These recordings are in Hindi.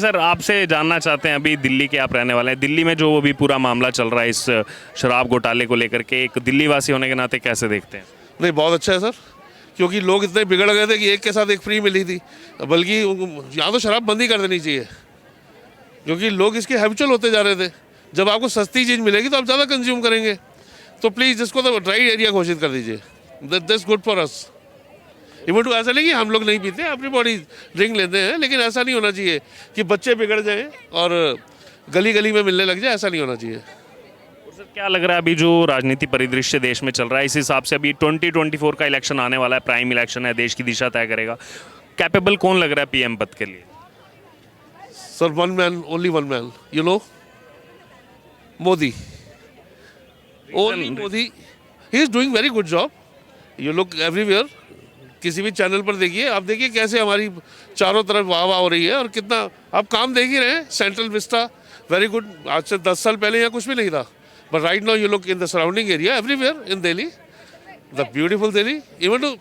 सर आपसे जानना चाहते हैं, अभी दिल्ली के आप रहने वाले हैं, दिल्ली में जो अभी पूरा मामला चल रहा है इस शराब घोटाले को लेकर के, एक दिल्ली वासी होने के नाते कैसे देखते हैं? नहीं, बहुत अच्छा है सर, क्योंकि लोग इतने बिगड़ गए थे कि एक के साथ एक फ्री मिली थी। बल्कि यहाँ तो शराब बंद ही कर देनी चाहिए, क्योंकि लोग इसके हैबिचुअल होते जा रहे थे। जब आपको सस्ती चीज़ मिलेगी तो आप ज़्यादा कंज्यूम करेंगे। तो प्लीज़ इसको तो ड्राई एरिया घोषित कर दीजिए। That's good for us. Even to ऐसा नहीं कि हम लोग नहीं पीते, अपनी बॉडी ड्रिंक लेते हैं, लेकिन ऐसा नहीं होना चाहिए कि बच्चे बिगड़ जाएं और गली गली में मिलने लग जाए। ऐसा नहीं होना चाहिए। सर क्या लग रहा है अभी जो राजनीति परिदृश्य देश में चल रहा है, इस हिसाब से अभी 2024 का इलेक्शन आने वाला है, प्राइम इलेक्शन है, देश की दिशा तय करेगा, कैपेबल कौन लग रहा है पीएम पद के लिए? Sir one man, only one man, you know, Modi. Only Modi. He is doing very good job. You look everywhere, किसी भी चैनल पर देखिए, आप देखिए कैसे हमारी चारों तरफ वाह वाह हो रही है। और कितना आप काम देख ही रहे हैं। Central Vista very good. आज से 10 साल पहले यहाँ कुछ भी नहीं था, but right now you look in the surrounding area everywhere in Delhi, the beautiful Delhi, even to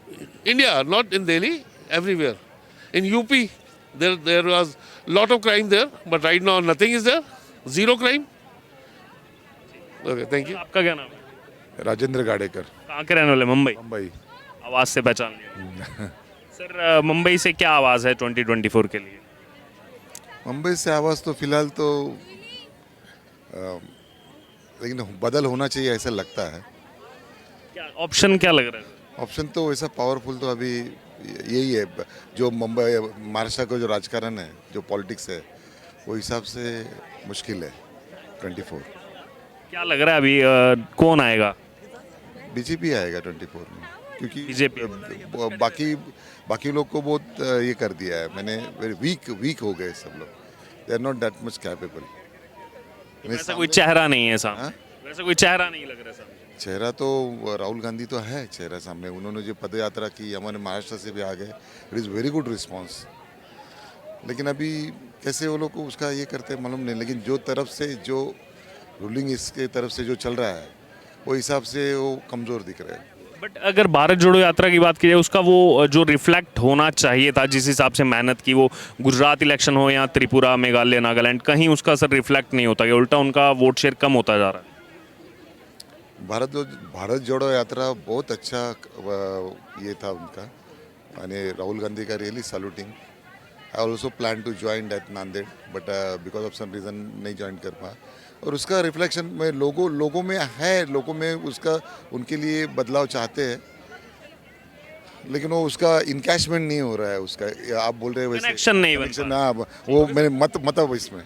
India, not in Delhi, everywhere. In UP there was lot of crime there, but right now nothing is there, zero crime. Okay, thank you. आपका क्या नाम है? राजेंद्र गाडेकर, कहाँ के रहने वाले? मुंबई। मुंबई। आवाज़ से पहचान लिया। सर मुंबई से क्या आवाज़ है 2024 के लिए? मुंबई से आवाज़ तो फिलहाल तो लेकिन बदल होना चाहिए ऐसा लगता है। क्या ऑप्शन क्या लग रहा है? ऑप्शन तो ऐसा पावरफुल तो अभी यही है, जो मुंबई महाराष्ट्र का जो राजकारण है, जो पॉलिटिक्स है, वो हिसाब से मुश्किल है 24। क्या लग रहा है अभी कौन आएगा? बीजेपी आएगा 24 में, क्योंकि बीजेपी बाकी लोग को बहुत ये कर दिया है मैंने, वीक हो गए सब लोग। They are not that much capable. वैसा कोई चेहरा नहीं है सामने? वैसा कोई चेहरा नहीं लग रहा सामने? चेहरा तो राहुल गांधी तो है चेहरा सामने। उन्होंने जो पद यात्रा की, हमारे महाराष्ट्र से भी आ गए, it is very good response. लेकिन अभी कैसे वो लोग को उसका ये करते हैं मालूम नहीं, लेकिन जो तरफ से जो रूलिंग इसके तरफ से जो चल रहा है, वो हिसाब से वो कमज़ोर दिख रहे हैं। बट अगर भारत जोड़ो यात्रा की बात की जाए, उसका वो जो रिफ्लेक्ट होना चाहिए था, जिस हिसाब से मेहनत की, वो गुजरात इलेक्शन हो या त्रिपुरा, मेघालय, नागालैंड, कहीं उसका सर रिफ्लेक्ट नहीं होता, कि उल्टा उनका वोट शेयर कम होता जा रहा है। भारत जोड़ो यात्रा बहुत अच्छा ये था उनका, यानी राहुल गांधी का really saluting. I also plan to join that Nanded, but because of some reason नहीं ज्वाइन कर पाया। और उसका रिफ्लेक्शन में लोगों में है, लोगों में उसका, उनके लिए बदलाव चाहते हैं, लेकिन वो उसका इनकैशमेंट नहीं हो रहा है उसका। आप बोल रहे हैं वैसे कनेक्शन नहीं बन पा रहा। ना, वो मेरे मतलब इसमें।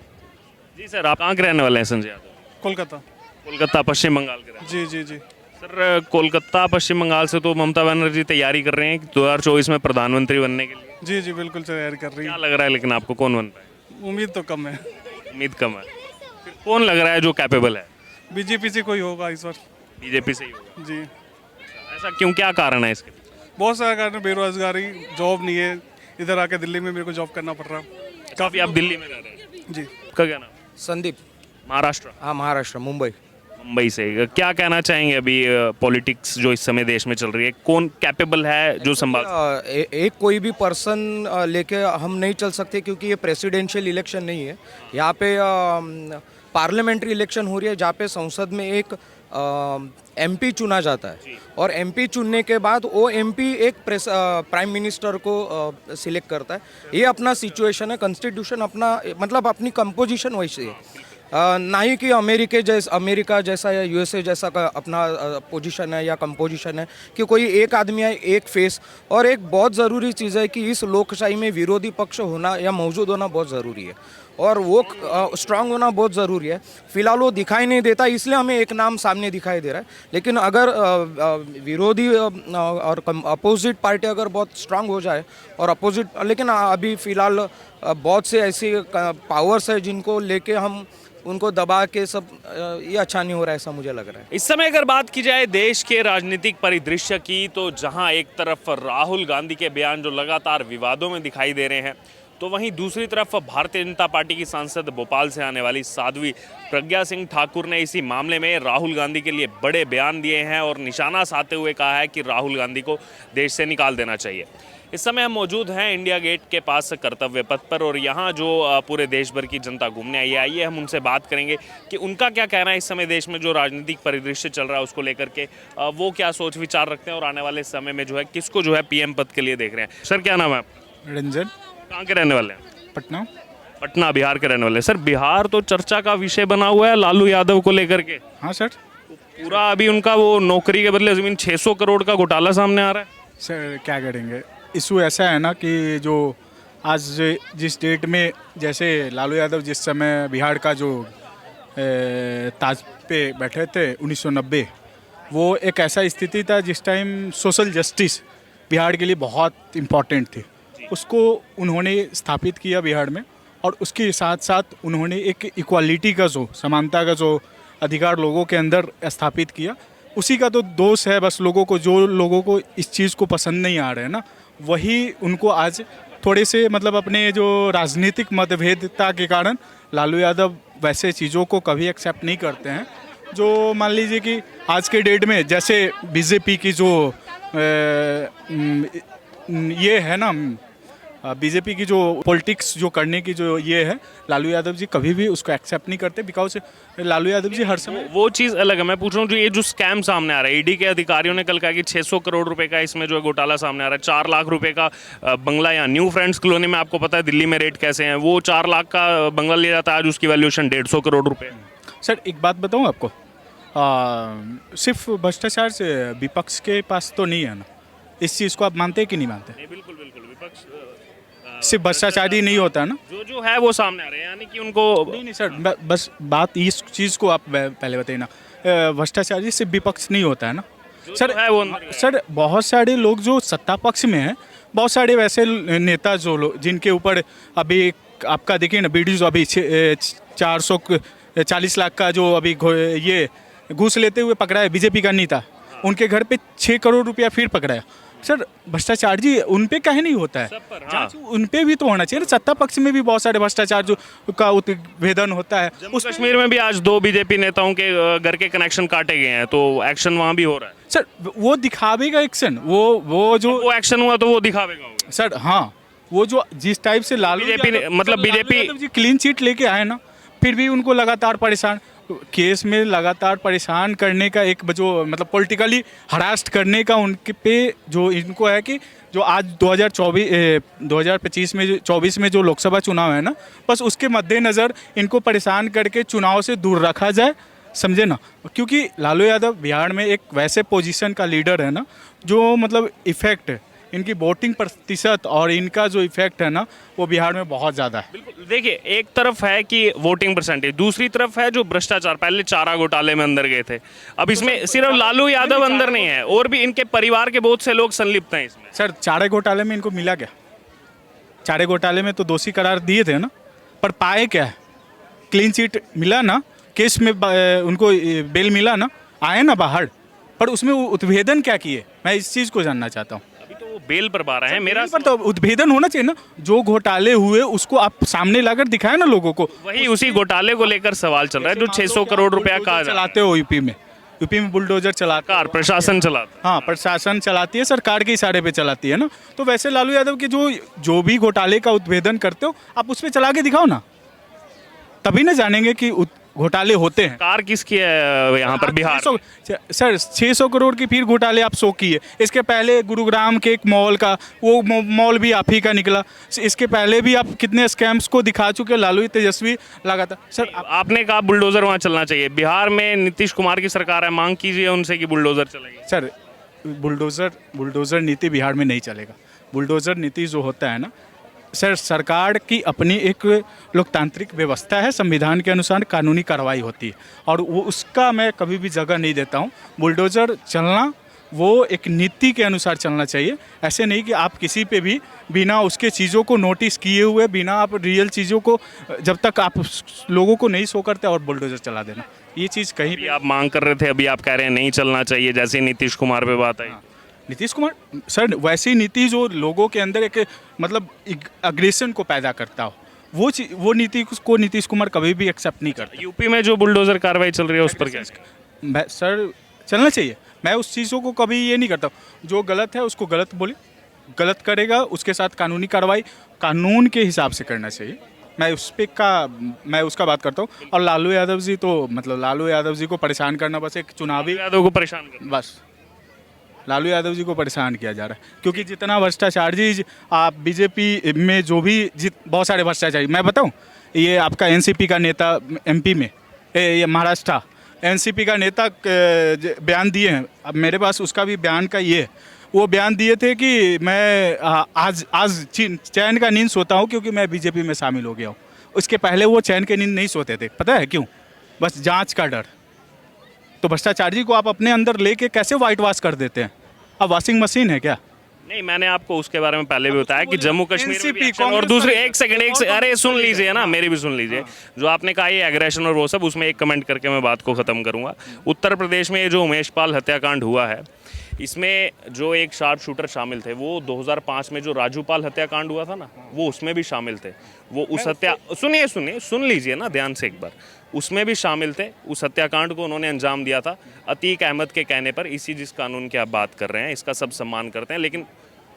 जी सर, आप कहाँ के रहने वाले हैं संजय यादव? कोलकाता। कोलकाता, पश्चिम बंगाल के रहने? जी जी जी। सर कोलकाता, पश्चिम बंगाल से तो ममता बनर्जी तैयारी कर रहे हैं 2024 में प्रधानमंत्री बनने के लिए। जी जी बिल्कुल तैयारी कर रही क्या है। लग रहा है लेकिन आपको कौन बन पाए? उम्मीद तो कम है। उम्मीद कम है। फिर कौन लग रहा है जो कैपेबल है? बीजेपी से कोई होगा इस बार। बीजेपी से ही होगा? जी। ऐसा क्यों, क्या कारण है इसके? बहुत सारा कारण, बेरोजगारी, जॉब नहीं है। इधर आके दिल्ली में मेरे को जॉब करना पड़ रहा। काफ़ी आप दिल्ली में रह रहे हैं? जी। आपका क्या नाम? संदीप। महाराष्ट्र? हाँ, महाराष्ट्र, मुंबई। मुंबई से। क्या कहना चाहेंगे अभी पॉलिटिक्स जो इस समय देश में चल रही है, कौन कैपेबल है जो संभाल? एक कोई भी पर्सन लेके हम नहीं चल सकते, क्योंकि ये प्रेसिडेंशियल इलेक्शन नहीं है। यहाँ पे पार्लियामेंट्री इलेक्शन हो रही है, जहाँ पे संसद में एक एमपी चुना जाता है, और एमपी चुनने के बाद वो एमपी एक प्राइम मिनिस्टर को सिलेक्ट करता है। ये अपना सिचुएशन है, कॉन्स्टिट्यूशन अपना, मतलब अपनी कंपोजिशन वैसी है। ना ही कि अमेरिका जैसा या यूएसए जैसा का अपना पोजीशन है या कंपोजिशन है, कि कोई एक आदमी है, एक फेस। और एक बहुत ज़रूरी चीज़ है कि इस लोकशाही में विरोधी पक्ष होना या मौजूद होना बहुत ज़रूरी है, और वो स्ट्रांग होना बहुत ज़रूरी है। फिलहाल वो दिखाई नहीं देता, इसलिए हमें एक नाम सामने दिखाई दे रहा है। लेकिन अगर विरोधी और अपोजिट पार्टी अगर बहुत स्ट्रांग हो जाए और अपोजिट, लेकिन अभी फ़िलहाल बहुत से ऐसी पावर्स है जिनको लेके हम उनको दबा के सब, ये अच्छा नहीं हो रहा है, ऐसा मुझे लग रहा है। इस समय अगर बात की जाए देश के राजनीतिक परिदृश्य की, तो जहां एक तरफ राहुल गांधी के बयान जो लगातार विवादों में दिखाई दे रहे हैं, तो वहीं दूसरी तरफ भारतीय जनता पार्टी की सांसद भोपाल से आने वाली साध्वी प्रज्ञा सिंह ठाकुर ने इसी मामले में राहुल गांधी के लिए बड़े बयान दिए हैं और निशाना साधते हुए कहा है कि राहुल गांधी को देश से निकाल देना चाहिए। इस समय हम मौजूद हैं इंडिया गेट के पास कर्तव्य पथ पर और यहाँ जो पूरे देश भर की जनता घूमने आई है, आइए हम उनसे बात करेंगे कि उनका क्या कहना है इस समय देश में जो राजनीतिक परिदृश्य चल रहा है उसको लेकर के, वो क्या सोच विचार रखते हैं और आने वाले समय में जो है किसको जो है पीएम पद के लिए देख रहे हैं। सर क्या नाम है आपका? रंजन, कहाँ के रहने वाले हैं? पटना। पटना, बिहार के रहने वाले हैं। सर बिहार तो चर्चा का विषय बना हुआ है लालू यादव को लेकर के। हाँ सर। पूरा अभी उनका वो नौकरी के बदले जमीन 600 करोड़ का घोटाला सामने आ रहा है। सर क्या करेंगे, इशू ऐसा है ना कि जो आज जिस डेट में जैसे लालू यादव जिस समय बिहार का जो ताज पे बैठे थे 1990, वो एक ऐसा स्थिति था जिस टाइम सोशल जस्टिस बिहार के लिए बहुत इम्पोर्टेंट थी। उसको उन्होंने स्थापित किया बिहार में, और उसके साथ साथ उन्होंने एक इक्वालिटी का जो समानता का जो अधिकार लोगों के अंदर स्थापित किया। उसी का तो दोष है बस लोगों को, जो लोगों को इस चीज़ को पसंद नहीं आ रहे हैं ना, वही उनको आज थोड़े से मतलब अपने जो राजनीतिक मतभेदता के कारण लालू यादव वैसे चीज़ों को कभी एक्सेप्ट नहीं करते हैं। जो मान लीजिए कि आज के डेट में जैसे बीजेपी की जो ये है ना, बीजेपी की जो पॉलिटिक्स जो करने की जो ये है, लालू यादव जी कभी भी उसको एक्सेप्ट नहीं करते, बिकॉज लालू यादव जी हर समय वो चीज़ अलग है। मैं पूछ रहा हूँ जो ये जो स्कैम सामने आ रहा है, ईडी के अधिकारियों ने कल कहा कि 600 करोड़ रुपए का इसमें जो है घोटाला सामने आ रहा है। 4 लाख रुपए का बंगला यहाँ न्यू फ्रेंड्स कॉलोनी में, आपको पता है दिल्ली में रेट कैसे हैं, वो 4 लाख का बंगला लिया जाता है, आज उसकी वैल्यूएशन 150 करोड़ रुपए। सर एक बात बताऊँ आपको, सिर्फ भ्रष्टाचार से विपक्ष के पास तो नहीं है ना, इस चीज़ को आप मानते हैं कि नहीं मानते? बिल्कुल बिल्कुल, विपक्ष सिर्फ भ्रष्टाचार ही नहीं होता है ना, जो है वो सामने आ रहे हैं, यानी कि उनको नहीं सर, बस बात इस चीज़ को आप पहले बताइए ना, भ्रष्टाचारी सिर्फ विपक्ष नहीं होता है ना सर। है वो अंदर सर बहुत सारे लोग जो सत्ता पक्ष में हैं, बहुत सारे वैसे नेता जो लोग जिनके ऊपर अभी आपका देखिए ना वीडियोज, अभी 440 लाख का जो अभी ये घूस लेते हुए पकड़ा है बीजेपी का नेता, उनके घर पे 6 करोड़ रुपया फिर पकड़ाया। सर भ्रष्टाचार जी उन पे काहे नहीं होता है? जांच उन पे भी तो होना चाहिए ना। सत्ता पक्ष में भी बहुत सारे भ्रष्टाचार जो का उत्भेदन होता है। उस कश्मीर में भी आज 2 बीजेपी नेताओं के घर के कनेक्शन काटे गए हैं, तो एक्शन वहाँ भी हो रहा है। सर वो दिखावेगा एक्शन, वो जो वो एक्शन हुआ तो वो दिखावेगा होगा। सर हाँ, वो जो जिस टाइप से लालू बीजेपी ने, मतलब बीजेपी जी क्लीन चिट लेके आए ना, फिर भी उनको लगातार परेशान केस में लगातार परेशान करने का एक जो मतलब पॉलिटिकली हरास्ट करने का उनके पे जो इनको है कि जो आज 2025 में 24 में जो लोकसभा चुनाव है ना, बस उसके मद्देनज़र इनको परेशान करके चुनाव से दूर रखा जाए, समझे ना। क्योंकि लालू यादव बिहार में एक वैसे पोजीशन का लीडर है ना, जो मतलब इफेक्ट है इनकी वोटिंग प्रतिशत और इनका जो इफेक्ट है ना, वो बिहार में बहुत ज़्यादा है। बिल्कुल, देखिए एक तरफ है कि वोटिंग परसेंटेज, दूसरी तरफ है जो भ्रष्टाचार, पहले चारा घोटाले में अंदर गए थे, अब इसमें सिर्फ लालू यादव अंदर नहीं है, और भी इनके परिवार के बहुत से लोग संलिप्त हैं इसमें। सर चारे घोटाले में इनको मिला क्या? चारे घोटाले में तो दोषी करार दिए थे ना, पर पाए क्या है? क्लीन चिट मिला ना, केस में उनको बेल मिला ना, आए ना बाहर, पर उसमें उत्भेदन क्या किए? मैं इस चीज़ को जानना चाहता हूँ। वो बेल पर बारह है, मेरा पर तो उत्भेदन होना चाहिए ना, जो घोटाले हुए उसको आप सामने लाकर दिखाए ना लोगों को। वही उसी घोटाले को लेकर सवाल चल रहा है जो 600 करोड़ रुपया का चलाते हो यूपी में बुलडोजर चलाता है, प्रशासन चलाता। हाँ प्रशासन चलाती है, सरकार के इशारे पे चलाती है ना। तो वैसे लालू यादव के जो भी घोटाले का उत्भेदन करते हो आप उस पर चला के दिखाओ ना, तभी ना जानेंगे कि घोटाले होते हैं। कार किसकी है यहाँ पर बिहार? सर 600 करोड़ की फिर घोटाले आप शो किए। इसके पहले गुरुग्राम के एक मॉल का, वो मॉल भी आप ही का निकला। इसके पहले भी आप कितने स्कैम्स को दिखा चुके, लालू तेजस्वी लगातार। सर आपने कहा बुलडोजर वहाँ चलना चाहिए, बिहार में नीतीश कुमार की सरकार है, मांग कीजिए उनसे कि बुलडोजर चलेगी। सर बुलडोजर नीति बिहार में नहीं चलेगा। बुलडोजर नीति जो होता है ना सर, सरकार की अपनी एक लोकतांत्रिक व्यवस्था है, संविधान के अनुसार कानूनी कार्रवाई होती है, और वो उसका मैं कभी भी जगह नहीं देता हूँ। बुलडोजर चलना वो एक नीति के अनुसार चलना चाहिए, ऐसे नहीं कि आप किसी पे भी बिना उसके चीज़ों को नोटिस किए हुए, बिना आप रियल चीज़ों को जब तक आप लोगों को नहीं शो करते और बुलडोजर चला देना, ये चीज़ कहीं भी आप मांग कर रहे थे, अभी आप कह रहे हैं नहीं चलना चाहिए, जैसे नीतीश कुमार पे बात आई। नीतीश कुमार सर वैसी नीति जो लोगों के अंदर एक मतलब अग्रेशन को पैदा करता हो, वो नीति को नीतीश कुमार कभी भी एक्सेप्ट नहीं करता। यूपी में जो बुलडोजर कार्रवाई चल रही है उस पर क्या? सर चलना चाहिए, मैं उस चीज़ों को कभी ये नहीं करता। जो गलत है उसको गलत बोले, गलत करेगा उसके साथ कानूनी कार्रवाई कानून के हिसाब से करना चाहिए। मैं उसका बात करता हूँ। और लालू यादव जी तो मतलब लालू यादव जी को परेशान करना बस एक चुनावी यादव को परेशान कर बस लालू यादव जी को परेशान किया जा रहा है क्योंकि जितना भ्रष्टाचार जी आप बीजेपी में जो भी बहुत सारे भ्रष्टाचारी मैं बताऊं, ये आपका एनसीपी का नेता एमपी में ये महाराष्ट्र एनसीपी का नेता बयान दिए हैं। अब मेरे पास उसका भी बयान का ये वो बयान दिए थे कि मैं आज चैन का नींद सोता हूँ क्योंकि मैं बीजेपी में शामिल हो गया हूँ। उसके पहले वो चैन के नींद नहीं सोते थे, पता है क्यों? बस जांच का डर। तो भ्रष्टाचारी को आप अपने अंदर लेके कैसे वाइट वॉश कर देते हैं? अब वॉशिंग मशीन है क्या? नहीं, मैंने आपको उसके बारे में पहले भी बताया कि जम्मू कश्मीर में भी NCP, action और दूसरी एक सेकंड अरे सुन लीजिए ना, मेरी भी सुन लीजिए। जो आपने कहा ये एग्रेशन और वो सब, उसमें एक कमेंट करके मैं बात को ख़त्म करूंगा। उत्तर प्रदेश में ये जो उमेश पाल हत्याकांड हुआ है, इसमें जो एक शार्प शूटर शामिल थे वो 2005 में जो राजू पाल हत्याकांड हुआ था ना, वो उसमें भी शामिल थे। वो उस सुनिए सुन लीजिए ना ध्यान से एक बार, उसमें भी शामिल थे। उस हत्याकांड को उन्होंने अंजाम दिया था अतीक अहमद के कहने पर। इसी जिस कानून की आप बात कर रहे हैं इसका सब सम्मान करते हैं, लेकिन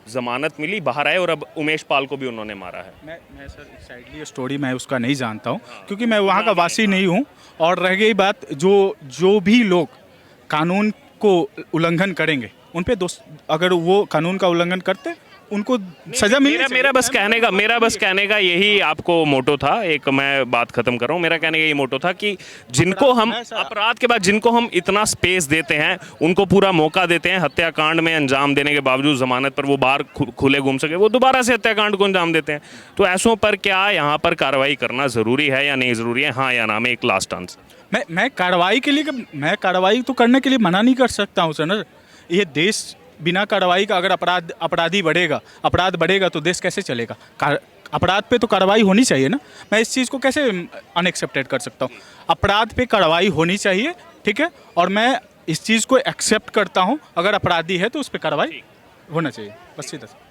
जमानत मिली, बाहर आए और अब उमेश पाल को भी उन्होंने मारा है। मैं सर एक्साइडली स्टोरी मैं उसका नहीं जानता हूँ क्योंकि मैं वहाँ का वासी नहीं हूँ। और रह गई बात जो भी लोग कानून को उल्लंघन करेंगे उन पे अगर वो कानून का उल्लंघन करते उनको सजा मिलनी चाहिए। मेरा बस कहने का यही आपको मोटो था। एक मैं बात खत्म कर रहा हूँ। मेरा कहने का ये मोटो था कि जिनको हम अपराध के बाद जिनको हम इतना स्पेस देते हैं, उनको पूरा मौका देते हैं, हत्याकांड में अंजाम देने के बावजूद जमानत पर वो बाहर खुले घूम सके, वो दोबारा से हत्याकांड को अंजाम देते हैं। तो ऐसों पर क्या यहाँ पर कार्रवाई करना ज़रूरी है या नहीं ज़रूरी है? हाँ या ना में एक लास्ट आंसर। मैं कार्रवाई तो करने के लिए मना नहीं कर सकता हूँ सर। ये देश बिना कार्रवाई का अगर अपराध बढ़ेगा तो देश कैसे चलेगा? अपराध पे तो कार्रवाई होनी चाहिए ना। मैं इस चीज़ को कैसे अनएक्सेप्टेड कर सकता हूँ? अपराध पे कार्रवाई होनी चाहिए, ठीक है, और मैं इस चीज़ को एक्सेप्ट करता हूँ। अगर अपराधी है तो उस पर कार्रवाई होना चाहिए, बस सीधा।